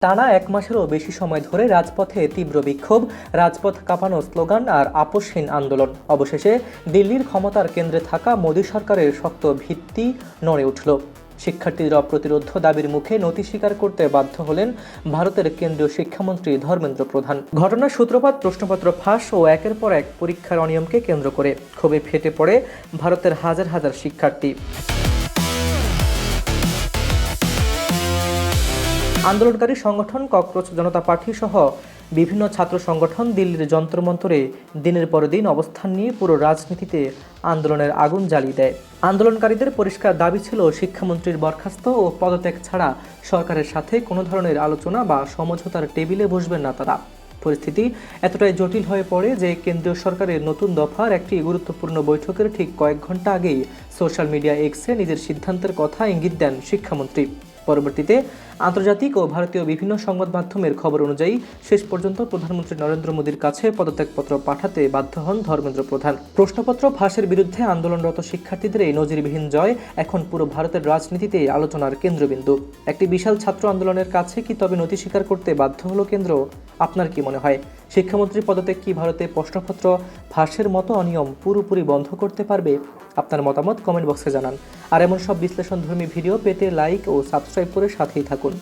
টানা এক মাসেরও বেশি সময় ধরে রাজপথে তীব্র বিক্ষোভ, রাজপথ কাঁপানো স্লোগান আর আপোষহীন আন্দোলন। অবশেষে দিল্লির ক্ষমতার কেন্দ্রে থাকা মোদী সরকারের শক্ত ভিত্তি নড়ে উঠল। শিক্ষার্থীরা প্রতিরোধ দাবির মুখে নতি স্বীকার করতে বাধ্য হলেন ভারতের কেন্দ্রীয় শিক্ষামন্ত্রী ধর্মেন্দ্র প্রধান। ঘটনার সূত্রপাত প্রশ্নপত্র ফাঁস ও একের পর এক পরীক্ষার অনিয়মকে কেন্দ্র করে। ক্ষোভে ফেটে পড়ে ভারতের হাজার হাজার শিক্ষার্থী। আন্দোলনকারী সংগঠন ককরোচ জনতা পার্টি সহ বিভিন্ন ছাত্র সংগঠন দিল্লির যন্ত্রমন্তরে দিনের পর দিন অবস্থান নিয়ে পুরো রাজনীতিতে আন্দোলনের আগুন জ্বালিয়ে দেয়। আন্দোলনকারীদের পরিষ্কার দাবি ছিল শিক্ষামন্ত্রীর বরখাস্ত ও পদত্যাগ ছাড়া সরকারের সাথে কোনো ধরনের আলোচনা বা সমঝোতার টেবিলে বসবেন না তারা। পরিস্থিতি এতটাই জটিল হয়ে পড়ে যে কেন্দ্রীয় সরকারের নতুন দফার একটি গুরুত্বপূর্ণ বৈঠকের ঠিক কয়েক ঘন্টা আগেই সোশ্যাল মিডিয়া এক্সে নিজের সিদ্ধান্তের কথা ইঙ্গিত দেন শিক্ষামন্ত্রী। পরবর্তীতে আন্তর্জাতিক ও ভারতীয় বিভিন্ন সংবাদ মাধ্যমের খবর অনুযায়ী শেষ পর্যন্ত প্রধানমন্ত্রী নরেন্দ্র মোদীর কাছে পদত্যাগপত্র পাঠাতে বাধ্য হন ধর্মেন্দ্র প্রধান। প্রশ্নপত্র ফাঁসের বিরুদ্ধে আন্দোলনরত শিক্ষার্থীদের এই নজিরবিহীন জয় এখন পুরো ভারতের রাজনীতিতে আলোচনার কেন্দ্রবিন্দু। একটি বিশাল ছাত্র আন্দোলনের কাছে কি তবে নতি স্বীকার করতে বাধ্য হলো কেন্দ্র? আপনার কি মনে হয়, শিক্ষামন্ত্রী পদত্যাগ কি ভারতে প্রশ্নপত্র ফাঁসের মতো অনিয়ম পুরোপুরি বন্ধ করতে পারবে? আপনার মতামত কমেন্ট বক্সে জানান। আর এমন সব বিশ্লেষণধর্মী ভিডিও পেতে লাইক ও সাবস্ক্রাইব করে সাথেই থাকুন।